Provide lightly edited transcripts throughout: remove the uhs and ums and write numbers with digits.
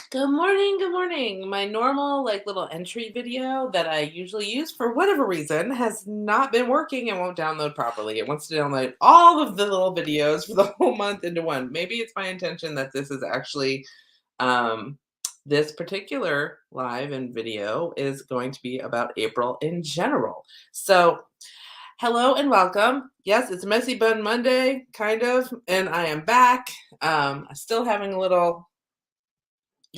Good morning, good morning. My normal little entry video that I usually use for whatever reason has not been working and won't download properly. It wants to download all of the little videos for the whole month into one. Maybe it's my intention that this is actually um this particular live and video is going to be about April in general. So, hello and welcome. Yes, it's Messy Bun Monday, kind of, and I am back. Still having a little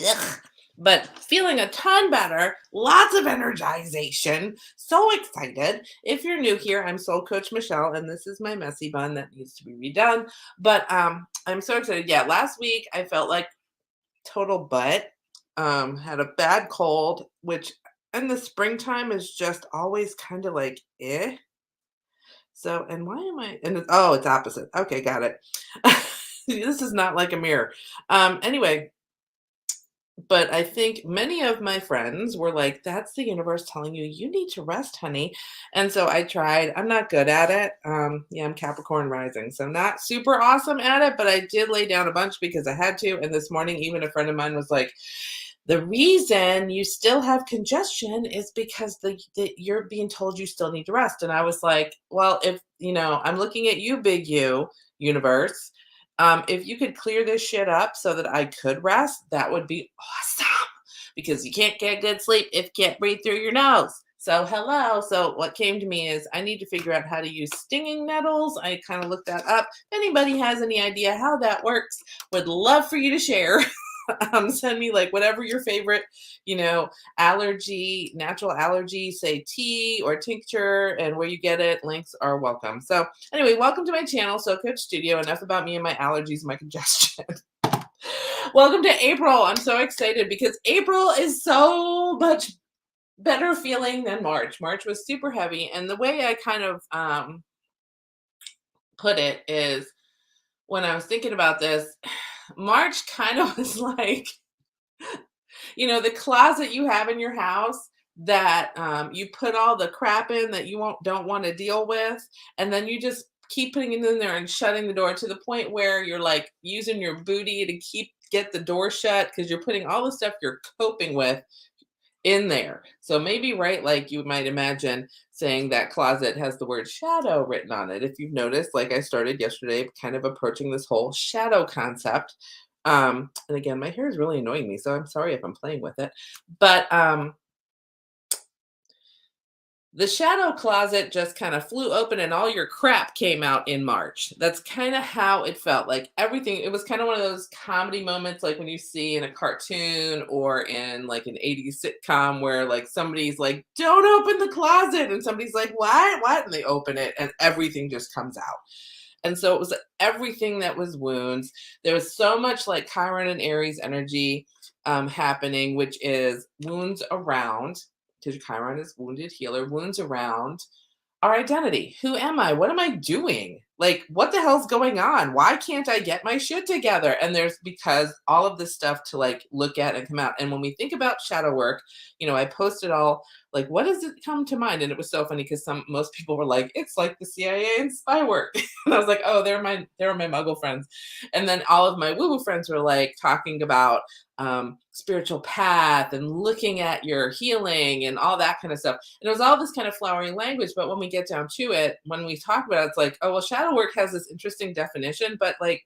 ugh, but feeling a ton better. Lots of energization. So excited. If you're new here, I'm Soul Coach Michele, and this is my messy bun that needs to be redone. But I'm so excited. Yeah, last week I felt like total butt. Had a bad cold, which in the springtime is just always kind of like eh. So, and why am I? Oh, it's opposite. Okay, got it. This is not like a mirror. Anyway, but I think many of my friends were like, that's the universe telling you you need to rest, honey. And so I tried. I'm not good at it. Yeah, I'm Capricorn rising, so not super awesome at it, but I did lay down a bunch because I had to. And this morning, even a friend of mine was like, the reason you still have congestion is because you're being told you still need to rest. And I was like, well, if I'm looking at you, big U, universe. If you could clear this shit up so that I could rest, that would be awesome. Because you can't get good sleep if you can't breathe through your nose. So hello. So what came to me is I need to figure out how to use stinging nettles. I kind of looked that up. If anybody has any idea how that works, would love for you to share. Send me whatever your favorite, allergy, natural allergy, say tea or tincture, and where you get it. Links are welcome. So anyway, welcome to my channel, So Coach Studio. Enough about me and my allergies and my congestion. Welcome to April. I'm so excited because April is so much better feeling than March. March was super heavy, and the way I kind of put it is when I was thinking about this, March kind of was like, the closet you have in your house that you put all the crap in that you don't want to deal with, and then you just keep putting it in there and shutting the door to the point where you're like using your booty to get the door shut because you're putting all the stuff you're coping with in there. So maybe, right, like you might imagine saying that closet has the word shadow written on it. If you've noticed, like I started yesterday kind of approaching this whole shadow concept. And again, my hair is really annoying me, so I'm sorry if I'm playing with it. But the shadow closet just kind of flew open and all your crap came out in March. That's kind of how it felt. Like everything, it was kind of one of those comedy moments like when you see in a cartoon or in like an 80s sitcom where like somebody's like, don't open the closet. And somebody's like, what? And they open it and everything just comes out. And so it was everything that was wounds. There was so much like Chiron and Aries energy happening, which is wounds around, because Chiron is wounded healer, wounds around our identity. Who am I? What am I doing? Like, what the hell's going on? Why can't I get my shit together? And there's because all of this stuff to like look at and come out. And when we think about shadow work, I posted all like, what does it come to mind? And it was so funny because most people were like, it's like the CIA and spy work. And I was like, oh, they're my muggle friends. And then all of my woo-woo friends were like talking about spiritual path and looking at your healing and all that kind of stuff. And it was all this kind of flowery language. But when we get down to it, when we talk about it, it's like, oh, well, shadow work has this interesting definition, but like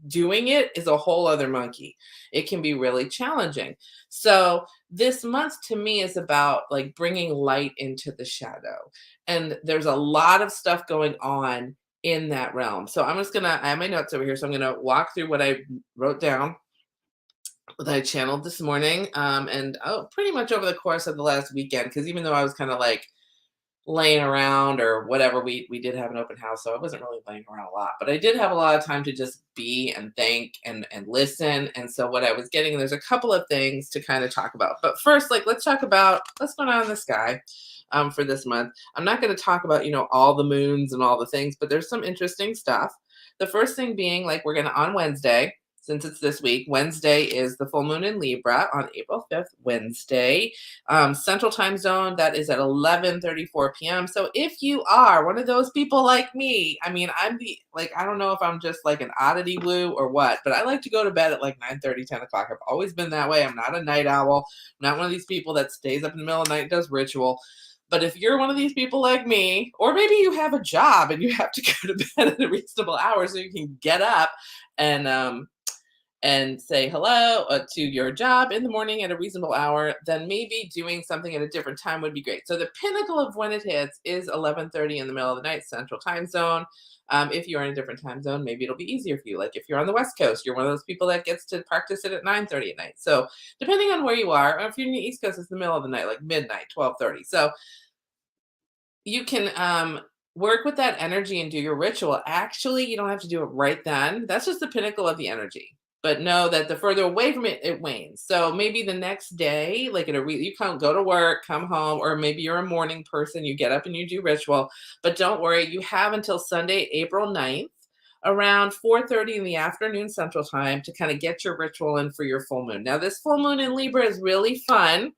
doing it is a whole other monkey. It can be really challenging. So this month to me is about like bringing light into the shadow. And there's a lot of stuff going on in that realm. So I have my notes over here. So I'm going to walk through what I wrote down that I channeled this morning, and pretty much over the course of the last weekend, because even though I was kind of like laying around or whatever, we did have an open house, so I wasn't really laying around a lot, but I did have a lot of time to just be and think and listen. And so what I was getting, there's a couple of things to kind of talk about. But first, like, let's talk about what's going on in the sky for this month. I'm not going to talk about, all the moons and all the things, but there's some interesting stuff. The first thing being like, we're going to on Wednesday. since it's this week. Wednesday is the full moon in Libra on April 5th, Wednesday. Central time zone, that is at 11:34 p.m. So if you are one of those people like me, I mean, I'm the, like, I don't know if I'm just like an oddity woo or what, but I like to go to bed at like 9:30, 10 o'clock. I've always been that way. I'm not a night owl. I'm not one of these people that stays up in the middle of the night and does ritual. But if you're one of these people like me, or maybe you have a job and you have to go to bed at a reasonable hour so you can get up and say hello to your job in the morning at a reasonable hour, then maybe doing something at a different time would be great. So the pinnacle of when it hits is 11:30 in the middle of the night, Central Time Zone. If you're in a different time zone, maybe it'll be easier for you. Like if you're on the West Coast, you're one of those people that gets to practice it at 9:30 at night. So depending on where you are, or if you're in the East Coast, it's the middle of the night, like midnight, 12:30. So you can work with that energy and do your ritual. Actually, you don't have to do it right then. That's just the pinnacle of the energy. But know that the further away from it, it wanes. So maybe the next day, like you can't go to work, come home, or maybe you're a morning person, you get up and you do ritual. But don't worry, you have until Sunday, April 9th, around 4:30 in the afternoon Central Time to kind of get your ritual in for your full moon. Now, this full moon in Libra is really fun.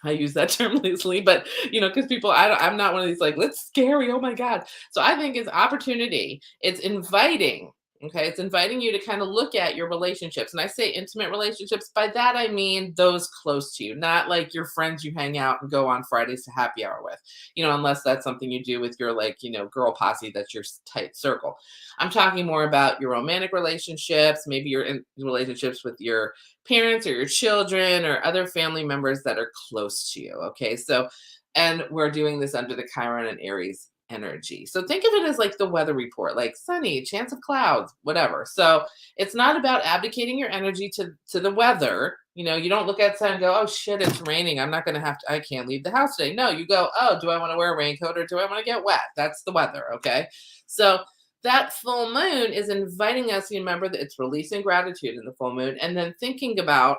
I use that term loosely, but because people, I'm not one of these like, let's scary. Oh my God. So I think it's opportunity. It's inviting. Okay. It's inviting you to kind of look at your relationships. And I say intimate relationships. By that, I mean those close to you, not like your friends you hang out and go on Fridays to happy hour with, unless that's something you do with your like, girl posse, that's your tight circle. I'm talking more about your romantic relationships. Maybe you're in relationships with your parents or your children or other family members that are close to you. Okay. So, and we're doing this under the Chiron and Aries energy. So think of it as like the weather report, like sunny, chance of clouds, whatever. So it's not about abdicating your energy to the weather. You don't look outside and go, oh shit, it's raining. I'm not going to I can't leave the house today. No, you go, oh, do I want to wear a raincoat or do I want to get wet? That's the weather. Okay. So that full moon is inviting us, you remember that it's releasing gratitude in the full moon and then thinking about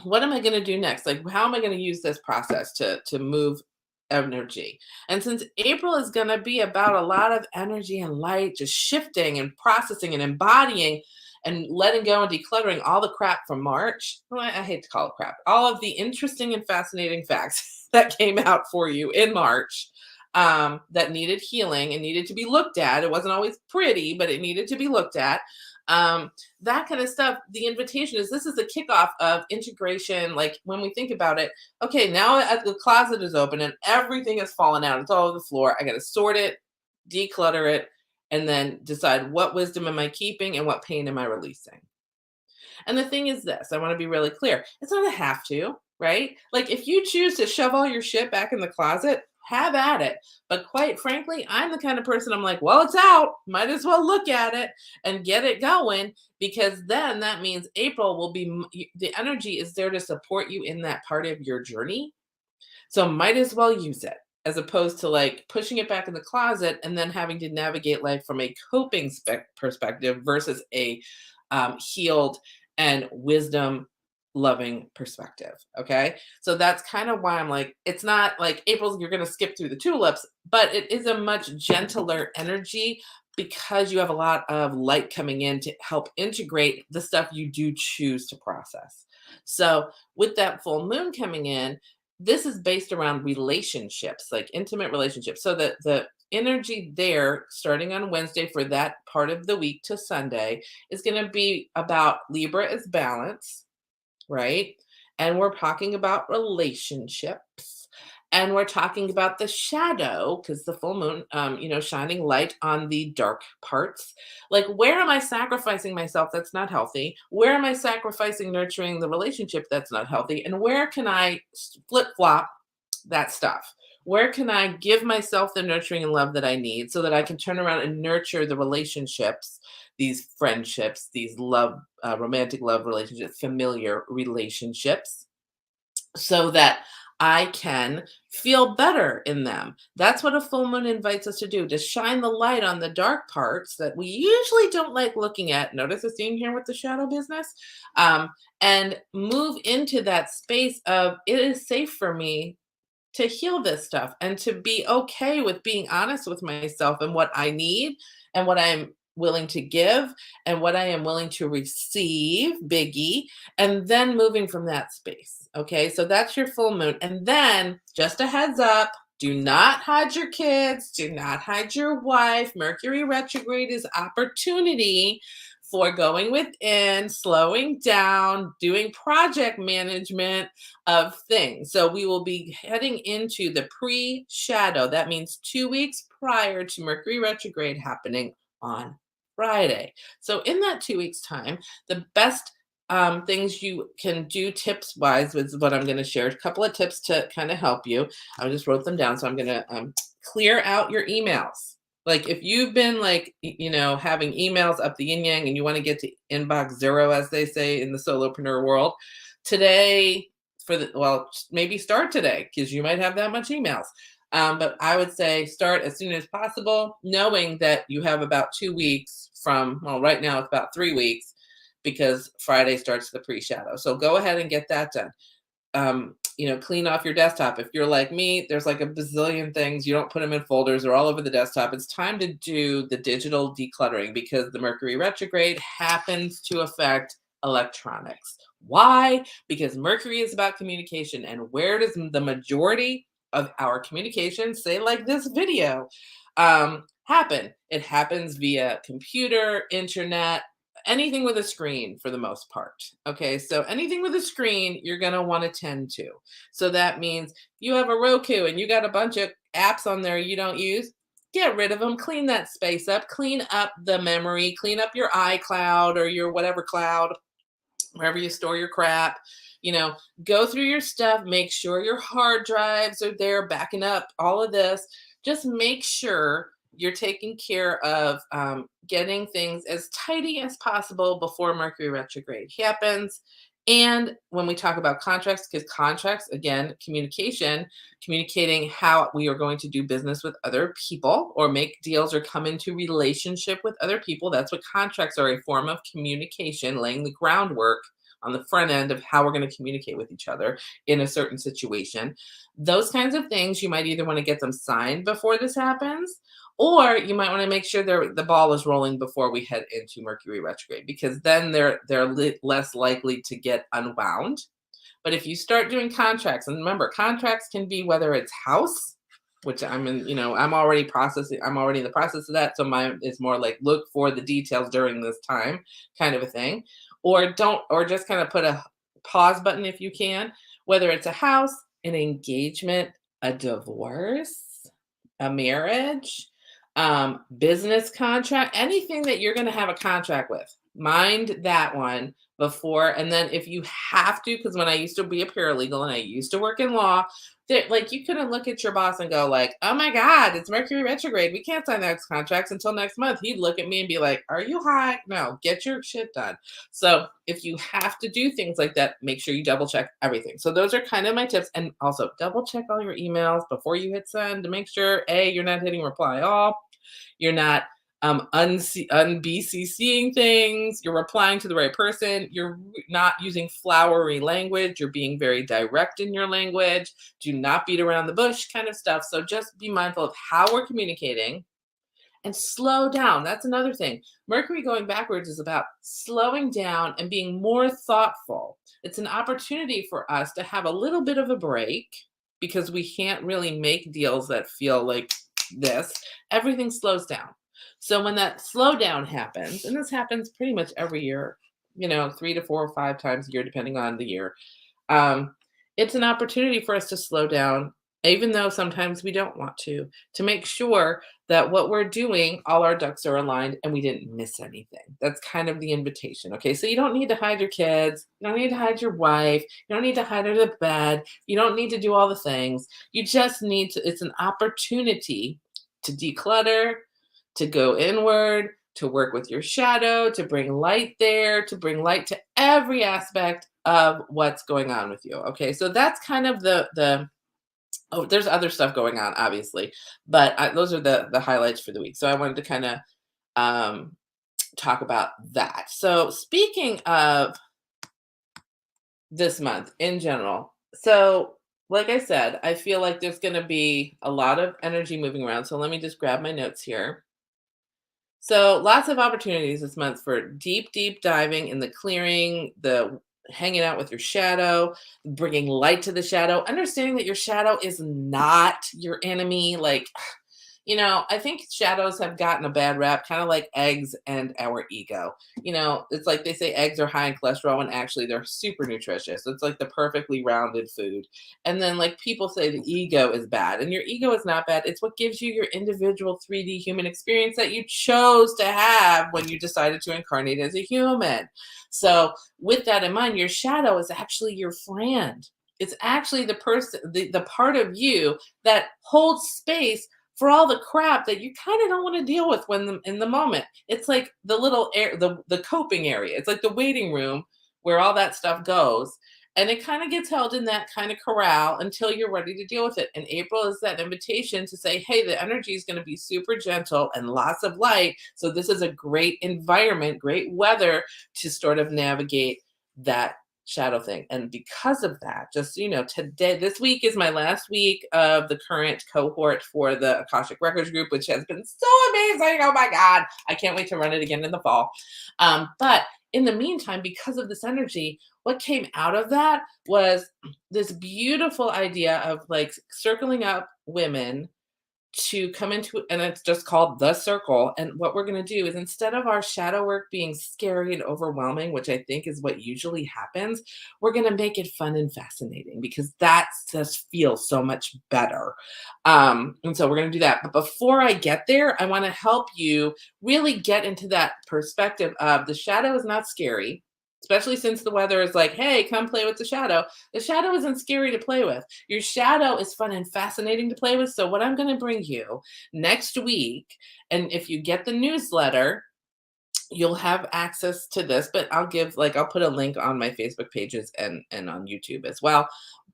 what am I going to do next? Like, how am I going to use this process to move energy? And since April is going to be about a lot of energy and light, just shifting and processing and embodying and letting go and decluttering all the crap from March. Well, I hate to call it crap. All of the interesting and fascinating facts that came out for you in March that needed healing and needed to be looked at. It wasn't always pretty, but it needed to be looked at. That kind of stuff. The invitation is this is the kickoff of integration. Like when we think about it, okay, now the closet is open and everything has fallen out. It's all over the floor. I got to sort it, declutter it, and then decide what wisdom am I keeping and what pain am I releasing. And the thing is this, I want to be really clear. It's not a have to, right? Like if you choose to shove all your shit back in the closet, have at it. But quite frankly, I'm the kind of person I'm like, well, it's out. Might as well look at it and get it going because then that means April will be, the energy is there to support you in that part of your journey. So might as well use it as opposed to like pushing it back in the closet and then having to navigate life from a coping perspective versus a healed and wisdom loving perspective. Okay. So that's kind of why I'm like, it's not like April, you're going to skip through the tulips, but it is a much gentler energy because you have a lot of light coming in to help integrate the stuff you do choose to process. So with that full moon coming in, this is based around relationships, like intimate relationships. So that the energy there starting on Wednesday for that part of the week to Sunday is going to be about Libra is balance, right? And we're talking about relationships. And we're talking about the shadow, because the full moon, shining light on the dark parts. Like, where am I sacrificing myself that's not healthy? Where am I sacrificing nurturing the relationship that's not healthy? And where can I flip flop that stuff? Where can I give myself the nurturing and love that I need so that I can turn around and nurture the relationships, these friendships, these love, romantic love relationships, familiar relationships, so that I can feel better in them. That's what a full moon invites us to do, to shine the light on the dark parts that we usually don't like looking at. Notice the theme here with the shadow business, and move into that space of it is safe for me to heal this stuff and to be okay with being honest with myself and what I need and what I'm willing to give and what I am willing to receive, biggie, and then moving from that space. Okay, so that's your full moon. And then, just a heads up, do not hide your kids, do not hide your wife. Mercury retrograde is opportunity for going within, slowing down, doing project management of things. So we will be heading into the pre-shadow. That means 2 weeks prior to Mercury retrograde happening on Friday. So in that 2 weeks time, the best things you can do tips wise is what I'm going to share. A couple of tips to kind of help you. I just wrote them down. So I'm going to clear out your emails. Like if you've been like, having emails up the yin yang and you want to get to inbox zero, as they say in the solopreneur world, today maybe start today because you might have that much emails. But I would say start as soon as possible, knowing that you have about 2 weeks from, well, right now it's about 3 weeks because Friday starts the pre-shadow. So go ahead and get that done. Clean off your desktop. If you're like me, there's like a bazillion things. You don't put them in folders or all over the desktop. It's time to do the digital decluttering because the Mercury retrograde happens to affect electronics. Why? Because Mercury is about communication. And where does the majority of our communication, say like this video, happen? It happens via computer, internet, anything with a screen for the most part. Okay, so anything with a screen, you're going to want to tend to. So that means you have a Roku and you got a bunch of apps on there you don't use, get rid of them, clean that space up, clean up the memory, clean up your iCloud or your whatever cloud, wherever you store your crap. Go through your stuff, make sure your hard drives are there, backing up all of this. Just make sure you're taking care of getting things as tidy as possible before Mercury retrograde happens. And when we talk about contracts, because contracts, again, communicating how we are going to do business with other people or make deals or come into relationship with other people. That's what contracts are, a form of communication, laying the groundwork on the front end of how we're going to communicate with each other in a certain situation. Those kinds of things, you might either want to get them signed before this happens, or you might want to make sure the ball is rolling before we head into Mercury retrograde, because then they're less likely to get unwound. But if you start doing contracts, and remember, contracts can be whether it's house, which I'm already in the process of that. So mine is more like look for the details during this time kind of a thing, or just kind of put a pause button if you can, whether it's a house, an engagement, a divorce, a marriage, business contract, anything that you're going to have a contract with, mind that one before. And then if you have to, because when I used to be a paralegal and I used to work in law, like you couldn't look at your boss and go like, oh my God, it's Mercury retrograde, we can't sign those contracts until next month. He'd look at me and be like, are you high? No, get your shit done. So if you have to do things like that, make sure you double check everything. So those are kind of my tips. And also double check all your emails before you hit send to make sure you're not hitting reply all, you're not un-BCCing things, you're replying to the right person, you're not using flowery language, you're being very direct in your language, do not beat around the bush kind of stuff. So just be mindful of how we're communicating and slow down. That's another thing. Mercury going backwards is about slowing down and being more thoughtful. It's an opportunity for us to have a little bit of a break because we can't really make deals that feel like this. Everything slows down. So when that slowdown happens, and this happens pretty much every year, 3 to 4 or 5 times a year, depending on the year, it's an opportunity for us to slow down, even though sometimes we don't want to make sure that what we're doing, all our ducks are aligned and we didn't miss anything. That's kind of the invitation. Okay. So you don't need to hide your kids. You don't need to hide your wife. You don't need to hide under the bed. You don't need to do all the things. You just need to, it's an opportunity to declutter, to go inward, to work with your shadow, to bring light there, to bring light to every aspect of what's going on with you. Okay. So that's kind of oh, there's other stuff going on, obviously, but those are the highlights for the week. So I wanted to kind of talk about that. So speaking of this month in general, so like I said, I feel like there's going to be a lot of energy moving around. So let me just grab my notes here. So lots of opportunities this month for deep, deep diving in the clearing, the hanging out with your shadow, bringing light to the shadow, understanding that your shadow is not your enemy. Like, I think shadows have gotten a bad rap, kind of like eggs and our ego. It's like they say eggs are high in cholesterol when actually they're super nutritious. It's like the perfectly rounded food. And then, like, people say the ego is bad, and your ego is not bad. It's what gives you your individual 3D human experience that you chose to have when you decided to incarnate as a human. So, with that in mind, your shadow is actually your friend. It's actually the person, the part of you that holds space for all the crap that you kind of don't want to deal with in the moment. It's like the little air, the coping area. It's like the waiting room where all that stuff goes. And it kind of gets held in that kind of corral until you're ready to deal with it. And April is that invitation to say, hey, the energy is going to be super gentle and lots of light. So this is a great environment, great weather to sort of navigate that shadow thing. And because of that, just today, this week is my last week of the current cohort for the Akashic Records group, which has been so amazing. Oh my God. I can't wait to run it again in the fall. But in the meantime, because of this energy, what came out of that was this beautiful idea of like circling up women to come into, and it's just called the circle. And what we're going to do is, instead of our shadow work being scary and overwhelming, which I think is what usually happens, we're going to make it fun and fascinating, because that just feels so much better. And so we're going to do that. But before I get there, I want to help you really get into that perspective of the shadow is not scary. Especially since the weather is like, hey, come play with the shadow. The shadow isn't scary to play with. Your shadow is fun and fascinating to play with. So, what I'm going to bring you next week, and if you get the newsletter, you'll have access to this, but I'll put a link on my Facebook pages and on YouTube as well.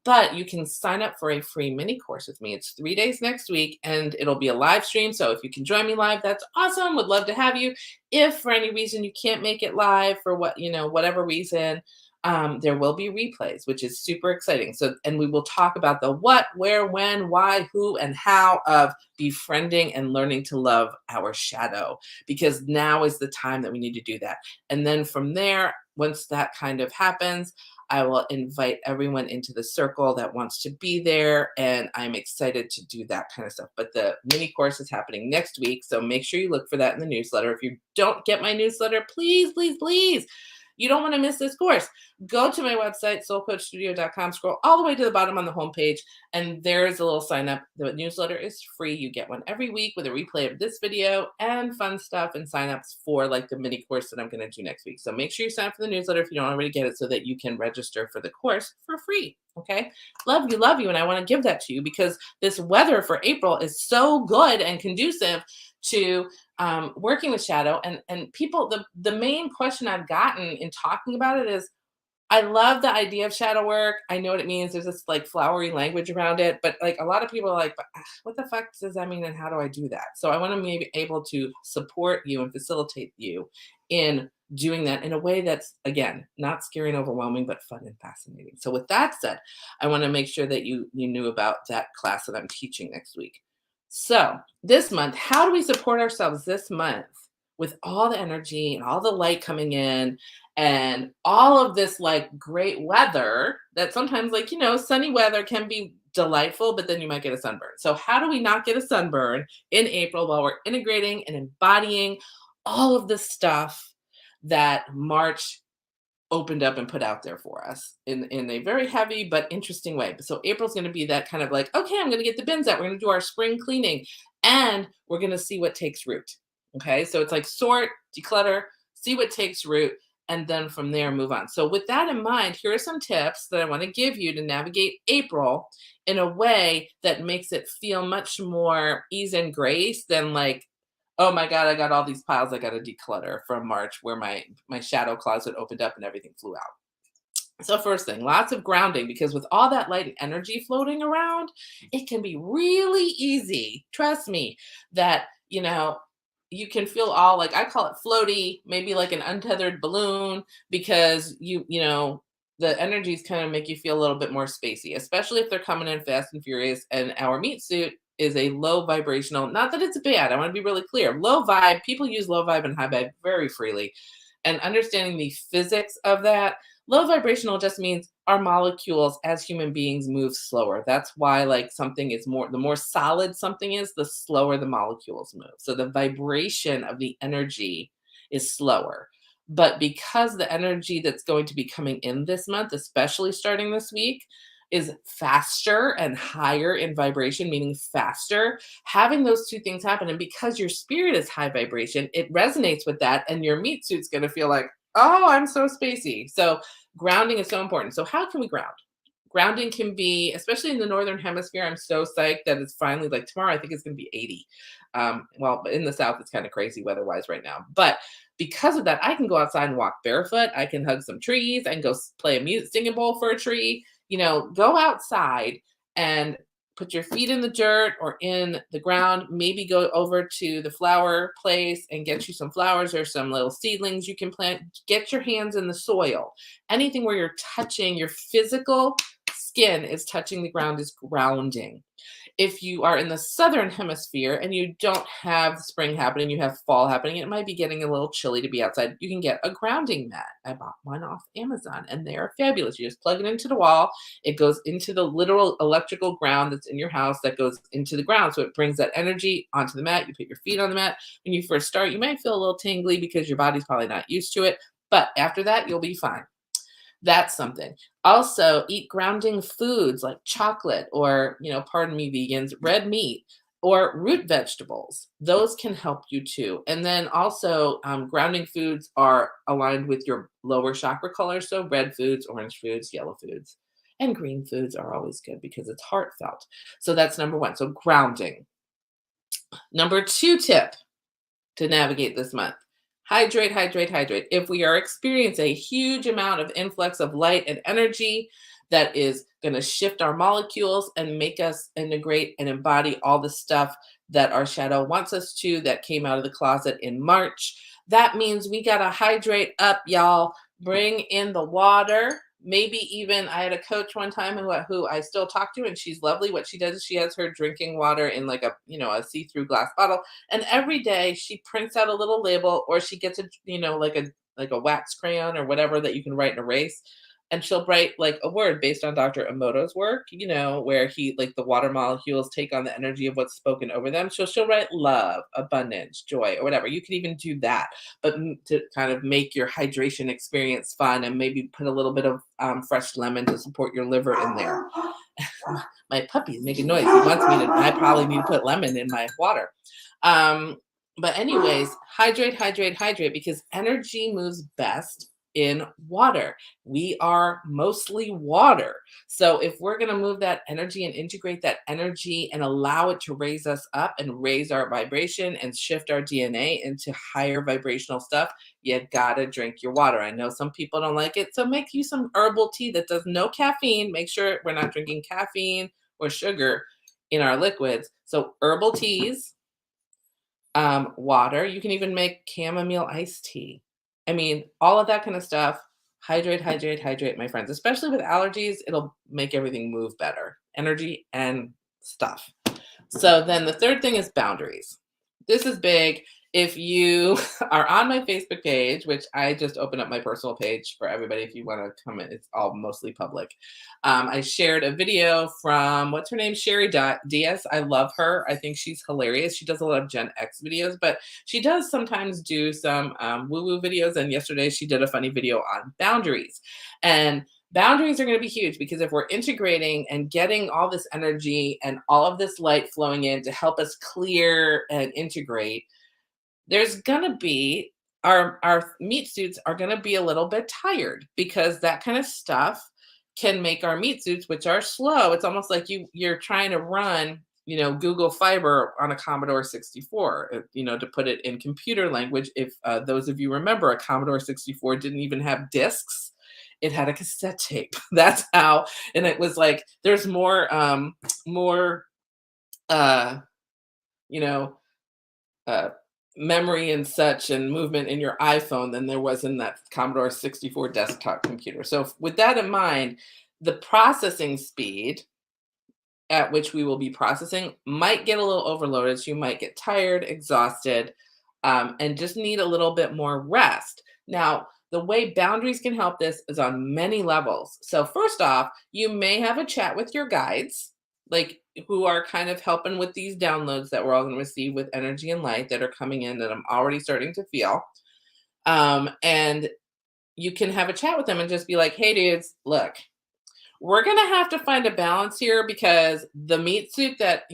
But you can sign up for a free mini course with me. It's 3 days next week, and it'll be a live stream. So if you can join me live, that's awesome. Would love to have you. If for any reason you can't make it live for whatever reason, there will be replays, which is super exciting. So, and we will talk about the what, where, when, why, who, and how of befriending and learning to love our shadow, because now is the time that we need to do that. And then from there, once that kind of happens, I will invite everyone into the circle that wants to be there. And I'm excited to do that kind of stuff. But the mini course is happening next week. So make sure you look for that in the newsletter. If you don't get my newsletter, please, please, please, you don't want to miss this course. Go to my website, soulcoachstudio.com, scroll all the way to the bottom on the homepage, and there's a little sign up. The newsletter is free. You get one every week with a replay of this video and fun stuff and signups for like the mini course that I'm going to do next week. So make sure you sign up for the newsletter if you don't already get it, so that you can register for the course for free. Okay. Love you. And I want to give that to you because this weather for April is so good and conducive to working with shadow. And people, the main question I've gotten in talking about it is, I love the idea of shadow work. I know what it means. There's this like flowery language around it, but like a lot of people are like, but what the fuck does that mean and how do I do that? So I want to be able to support you and facilitate you in doing that in a way that's, again, not scary and overwhelming, but fun and fascinating. So with that said, I want to make sure that you knew about that class that I'm teaching next week. So this month, how do we support ourselves this month with all the energy and all the light coming in and all of this like great weather that sometimes, like, sunny weather can be delightful, but then you might get a sunburn. So how do we not get a sunburn in April while we're integrating and embodying all of the stuff that March opened up and put out there for us in a very heavy but interesting way? So April's going to be that kind of like, okay, I'm going to get the bins out. We're going to do our spring cleaning and we're going to see what takes root. Okay. So it's like sort, declutter, see what takes root, and then from there move on. So with that in mind, here are some tips that I want to give you to navigate April in a way that makes it feel much more ease and grace than like, oh my God, I got all these piles I got to declutter from March where my shadow closet opened up and everything flew out. So first thing, lots of grounding, because with all that light and energy floating around, it can be really easy. Trust me that, you can feel all, like, I call it floaty, maybe like an untethered balloon, because the energies kind of make you feel a little bit more spacey, especially if they're coming in fast and furious. And our meat suit is a low vibrational, not that it's bad, I want to be really clear. Low vibe, people use low vibe and high vibe very freely. And understanding the physics of that, low vibrational just means our molecules as human beings move slower. That's why, like, something is more, the more solid something is, the slower the molecules move. So the vibration of the energy is slower. But because the energy that's going to be coming in this month, especially starting this week, is faster and higher in vibration, meaning faster, having those two things happen. And because your spirit is high vibration, it resonates with that. And your meat suit's going to feel like, oh, I'm so spacey. So grounding is so important. So, how can we ground? Grounding can be, especially in the northern hemisphere. I'm so psyched that it's finally, like, tomorrow, I think it's going to be 80. Well, in the south, it's kind of crazy weather-wise right now. But because of that, I can go outside and walk barefoot. I can hug some trees. I can go play a music singing bowl for a tree. Go outside and put your feet in the dirt or in the ground. Maybe go over to the flower place and get you some flowers or some little seedlings you can plant. Get your hands in the soil. Anything where you're touching, your physical skin is touching the ground, is grounding. If you are in the southern hemisphere and you don't have spring happening, you have fall happening, it might be getting a little chilly to be outside. You can get a grounding mat. I bought one off Amazon and they are fabulous. You just plug it into the wall. It goes into the literal electrical ground that's in your house that goes into the ground. So it brings that energy onto the mat. You put your feet on the mat. When you first start, you might feel a little tingly because your body's probably not used to it. But after that, you'll be fine. That's something. Also, eat grounding foods like chocolate or, pardon me, vegans, red meat or root vegetables. Those can help you too. And then also, grounding foods are aligned with your lower chakra colors. So red foods, orange foods, yellow foods, and green foods are always good because it's heartfelt. So that's number one. So grounding. Number two tip to navigate this month. Hydrate, hydrate, hydrate. If we are experiencing a huge amount of influx of light and energy that is going to shift our molecules and make us integrate and embody all the stuff that our shadow wants us to, that came out of the closet in March, that means we got to hydrate up, y'all. Bring in the water. Maybe even, I had a coach one time who I still talk to, and she's lovely. What she does is she has her drinking water in like a see-through glass bottle, and every day she prints out a little label, or she gets like a wax crayon or whatever that you can write and erase, and she'll write like a word based on Dr. Emoto's work, where he, like, the water molecules take on the energy of what's spoken over them. So she'll write love, abundance, joy, or whatever. You could even do that, but to kind of make your hydration experience fun, and maybe put a little bit of fresh lemon to support your liver in there. My puppy is making noise. He wants me to, I probably need to put lemon in my water. But anyways, hydrate, hydrate, hydrate, because energy moves best in water. We are mostly water. So if we're going to move that energy and integrate that energy and allow it to raise us up and raise our vibration and shift our DNA into higher vibrational stuff, you gotta drink your water. I know some people don't like it, so make you some herbal tea that does no caffeine. Make sure we're not drinking caffeine or sugar in our liquids. So herbal teas, water. You can even make chamomile iced tea. I mean, all of that kind of stuff. Hydrate, hydrate, hydrate, my friends. Especially with allergies, it'll make everything move better. Energy and stuff. So then the third thing is boundaries. This is big. If you are on my Facebook page, which I just opened up my personal page for everybody if you want to come in, it's all mostly public. I shared a video from, what's her name? Sherry Diaz. I love her. I think she's hilarious. She does a lot of Gen X videos, but she does sometimes do some woo-woo videos. And yesterday she did a funny video on boundaries. And boundaries are going to be huge, because if we're integrating and getting all this energy and all of this light flowing in to help us clear and integrate, there's going to be, our meat suits are going to be a little bit tired, because that kind of stuff can make our meat suits, which are slow. It's almost like you're trying to run, Google Fiber on a Commodore 64, to put it in computer language. If those of you remember, a Commodore 64 didn't even have discs. It had a cassette tape. That's how, and it was like, there's more, uh, you know, uh, memory and such and movement in your iPhone than there was in that Commodore 64 desktop computer. So with that in mind, the processing speed at which we will be processing might get a little overloaded. So you might get tired, exhausted, and just need a little bit more rest. Now, the way boundaries can help this is on many levels. So, first off, you may have a chat with your guides, like who are kind of helping with these downloads that we're all going to receive with energy and light that are coming in that I'm already starting to feel. And you can have a chat with them and just be like, hey, dudes, look, we're gonna have to find a balance here because the meat suit that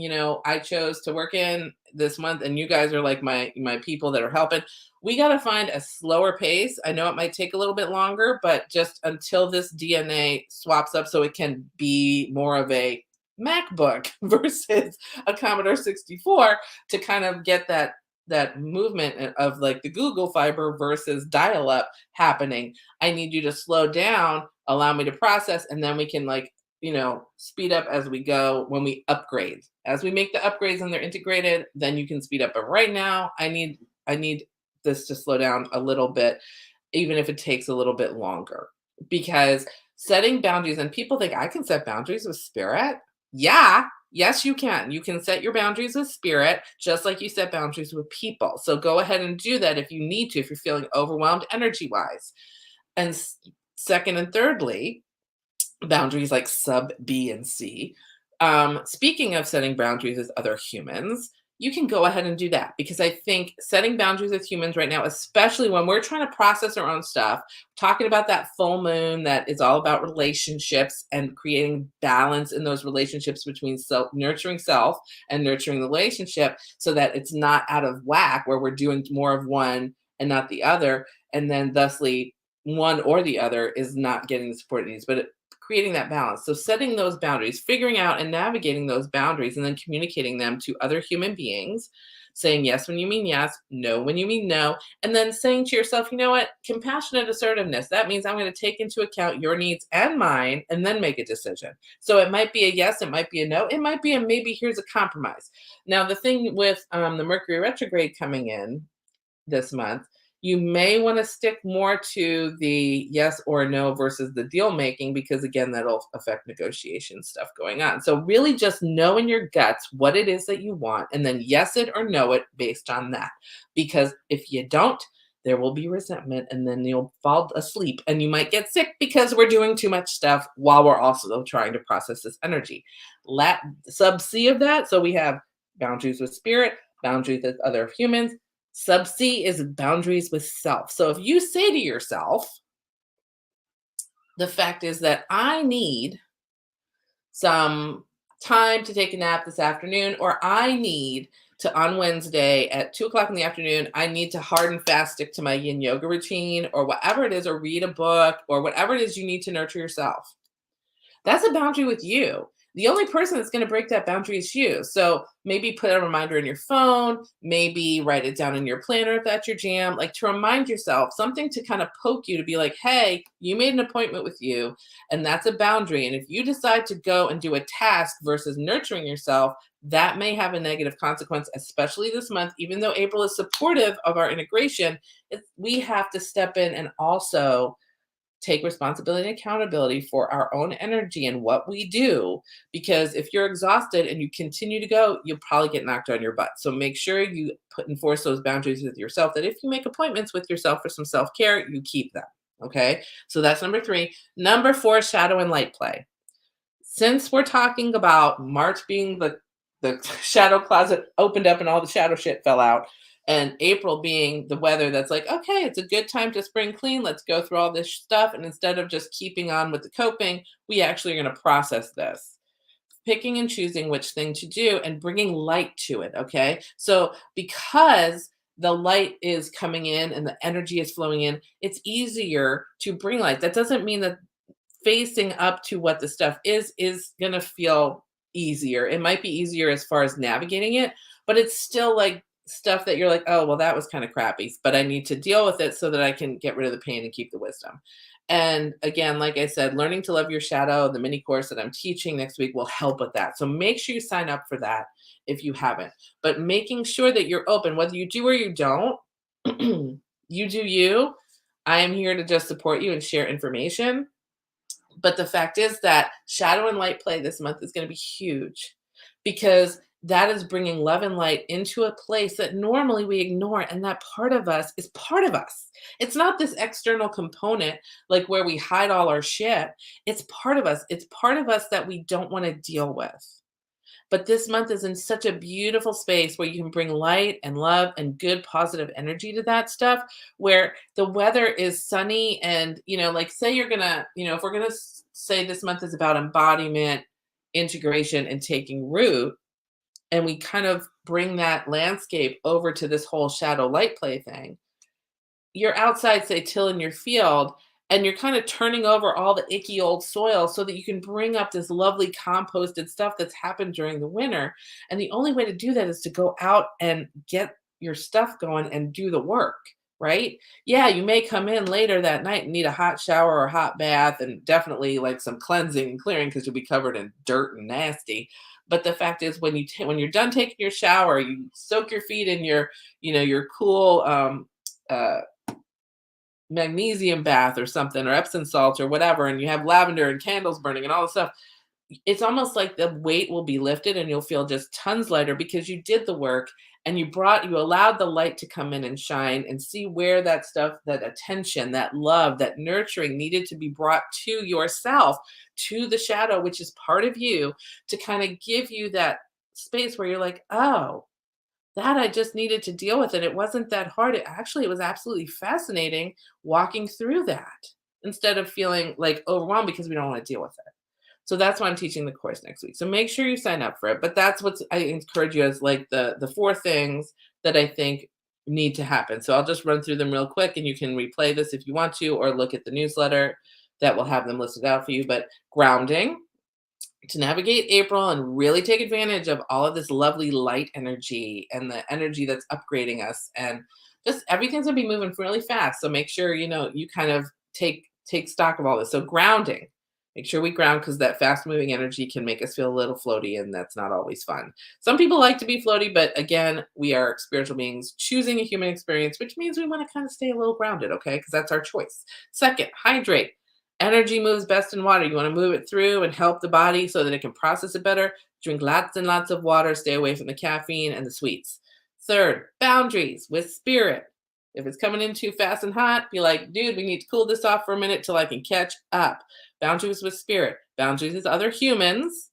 I chose to work in this month, and you guys are like my people that are helping. We got to find a slower pace. I know it might take a little bit longer, but just until this DNA swaps up, so it can be more of a MacBook versus a Commodore 64 to kind of get that movement of like the Google Fiber versus dial up happening. I need you to slow down, allow me to process, and then we can speed up as we go when we upgrade. As we make the upgrades and they're integrated, then you can speed up. But right now, I need this to slow down a little bit, even if it takes a little bit longer. Because setting boundaries, and people think I can set boundaries with spirit. Yeah, yes, you can. You can set your boundaries with spirit, just like you set boundaries with people. So go ahead and do that if you need to, if you're feeling overwhelmed energy wise. And second and thirdly, boundaries like sub B and C. Speaking of setting boundaries with other humans, you can go ahead and do that because I think setting boundaries with humans right now, especially when we're trying to process our own stuff, talking about that full moon that is all about relationships and creating balance in those relationships between nurturing self and nurturing the relationship so that it's not out of whack where we're doing more of one and not the other. And then thusly, one or the other is not getting the support it needs. But creating that balance. So setting those boundaries, figuring out and navigating those boundaries, and then communicating them to other human beings, saying yes when you mean yes, no when you mean no, and then saying to yourself, you know what, compassionate assertiveness. That means I'm going to take into account your needs and mine and then make a decision. So it might be a yes, it might be a no, it might be a maybe here's a compromise. Now, the thing with the Mercury retrograde coming in this month, you may want to stick more to the yes or no versus the deal making because again that'll affect negotiation stuff going on. So really just know in your guts what it is that you want and then yes it or no it based on that. Because if you don't, there will be resentment and then you'll fall asleep and you might get sick because we're doing too much stuff while we're also trying to process this energy. Let sub C of that. So we have boundaries with spirit, boundaries with other humans. Sub C is boundaries with self. So if you say to yourself, the fact is that I need some time to take a nap this afternoon, or I need to, on Wednesday at 2 o'clock in the afternoon, I need to hard and fast stick to my yin yoga routine, or whatever it is, or read a book, or whatever it is you need to nurture yourself. That's a boundary with you. The only person that's going to break that boundary is you. So maybe put a reminder in your phone, maybe write it down in your planner if that's your jam, like to remind yourself something to kind of poke you to be like, hey, you made an appointment with you, and that's a boundary. And if you decide to go and do a task versus nurturing yourself, that may have a negative consequence, especially this month. Even though April is supportive of our integration, we have to step in and also take responsibility and accountability for our own energy and what we do. Because if you're exhausted and you continue to go, you'll probably get knocked on your butt. So make sure you enforce those boundaries with yourself, that if you make appointments with yourself for some self-care, you keep them. Okay. So that's number 3. Number 4, shadow and light play. Since we're talking about March being the shadow closet opened up and all the shadow shit fell out, and April being the weather that's like, okay, it's a good time to spring clean. Let's go through all this stuff. And instead of just keeping on with the coping, we actually are going to process this, picking and choosing which thing to do and bringing light to it. Okay. So because the light is coming in and the energy is flowing in, it's easier to bring light. That doesn't mean that facing up to what the stuff is going to feel easier. It might be easier as far as navigating it, but it's still like stuff that you're like, oh, well, that was kind of crappy, but I need to deal with it so that I can get rid of the pain and keep the wisdom. And again, like I said, learning to love your shadow, the mini course that I'm teaching next week will help with that. So make sure you sign up for that if you haven't, but making sure that you're open, whether you do or you don't, you do you. I am here to just support you and share information. But the fact is that shadow and light play this month is going to be huge because that is bringing love and light into a place that normally we ignore. And that part of us is part of us. It's not this external component like where we hide all our shit. It's part of us. It's part of us that we don't want to deal with. But this month is in such a beautiful space where you can bring light and love and good positive energy to that stuff, where the weather is sunny and, like say you're going to, if we're going to say this month is about embodiment, integration and taking root, and we kind of bring that landscape over to this whole shadow light play thing. You're outside, say, tilling your field, and you're kind of turning over all the icky old soil so that you can bring up this lovely composted stuff that's happened during the winter. And the only way to do that is to go out and get your stuff going and do the work, right? Yeah, you may come in later that night and need a hot shower or a hot bath and definitely like some cleansing and clearing because you'll be covered in dirt and nasty. But the fact is, when you're done taking your shower, you soak your feet in your cool uh, magnesium bath or something, or Epsom salts or whatever, and you have lavender and candles burning and all this stuff. It's almost like the weight will be lifted and you'll feel just tons lighter because you did the work and you allowed the light to come in and shine and see where that stuff, that attention, that love, that nurturing needed to be brought to yourself, to the shadow, which is part of you, to kind of give you that space where you're like, oh, that I just needed to deal with. And it wasn't that hard. It was absolutely fascinating walking through that instead of feeling like overwhelmed because we don't want to deal with it. So that's why I'm teaching the course next week. So make sure you sign up for it. But that's what I encourage you as like the four things that I think need to happen. So I'll just run through them real quick and you can replay this if you want to, or look at the newsletter that will have them listed out for you. But grounding, to navigate April and really take advantage of all of this lovely light energy and the energy that's upgrading us, and just everything's gonna be moving really fast. So make sure you kind of take stock of all this. So grounding, make sure we ground because that fast moving energy can make us feel a little floaty, and that's not always fun. Some people like to be floaty, but again, we are spiritual beings choosing a human experience, which means we want to kind of stay a little grounded, okay? Because that's our choice. Second, hydrate. Energy moves best in water. You want to move it through and help the body so that it can process it better. Drink lots and lots of water. Stay away from the caffeine and the sweets. Third, boundaries with spirit. If it's coming in too fast and hot, be like, dude, we need to cool this off for a minute till I can catch up. Boundaries with spirit. Boundaries with other humans.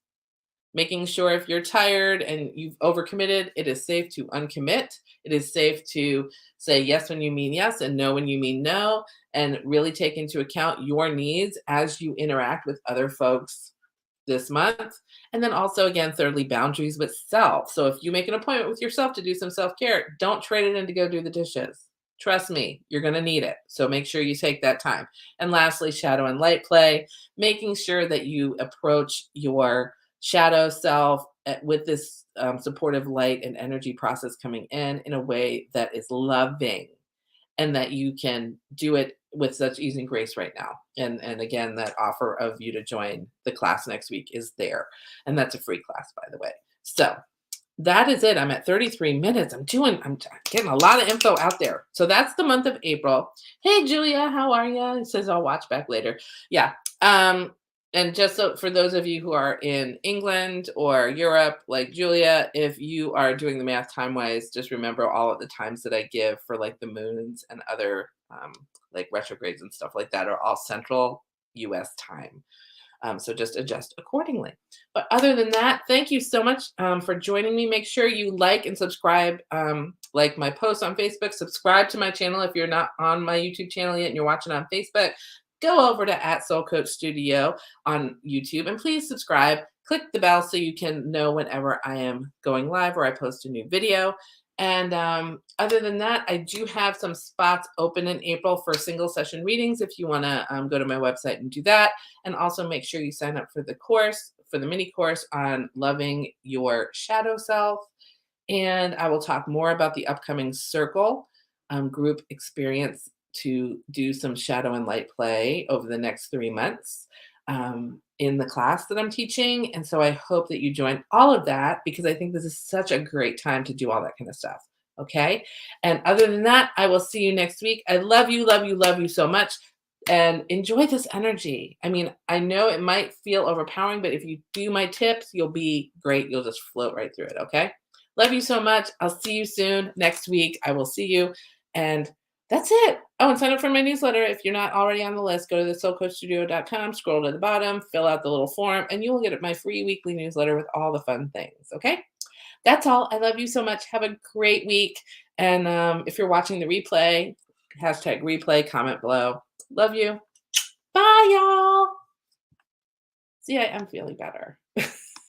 Making sure if you're tired and you've overcommitted, it is safe to uncommit. It is safe to say yes when you mean yes and no when you mean no, and really take into account your needs as you interact with other folks this month. And then also, again, thirdly, boundaries with self. So if you make an appointment with yourself to do some self-care, don't trade it in to go do the dishes. Trust me, you're going to need it. So make sure you take that time. And lastly, shadow and light play, making sure that you approach your shadow self with this supportive light and energy process coming in a way that is loving, and that you can do it with such ease and grace right now. And again, that offer of you to join the class next week is there. And that's a free class, by the way. So that is it. I'm at 33 minutes. I'm getting a lot of info out there. So that's the month of April. Hey, Julia, how are you? It says I'll watch back later. Yeah. And just so for those of you who are in England or Europe, like Julia, if you are doing the math time-wise, just remember all of the times that I give for like the moons and other like retrogrades and stuff like that are all central US time. So just adjust accordingly. But other than that, thank you so much for joining me. Make sure you like and subscribe, like my posts on Facebook. Subscribe to my channel if you're not on my YouTube channel yet and you're watching on Facebook. Go over to @SoulCoachStudio on YouTube and please subscribe. Click the bell so you can know whenever I am going live or I post a new video. And other than that, I do have some spots open in April for single session readings if you want to go to my website and do that. And also make sure you sign up for the course, for the mini course on loving your shadow self. And I will talk more about the upcoming Circle group experience to do some shadow and light play over the next 3 months in the class that I'm teaching. And so I hope that you join all of that because I think this is such a great time to do all that kind of stuff. Okay. And other than that, I will see you next week. I love you, love you, love you so much. and enjoy this energy. I mean, I know it might feel overpowering, but if you do my tips, you'll be great. You'll just float right through it. Okay. Love you so much. I'll see you soon next week. I will see you. And that's it. Oh, and sign up for my newsletter. If you're not already on the list, go to thesoulcoachstudio.com, scroll to the bottom, fill out the little form, and you will get my free weekly newsletter with all the fun things. Okay. That's all. I love you so much. Have a great week. And if you're watching the replay, hashtag replay, comment below. Love you. Bye, y'all. See, I am feeling better.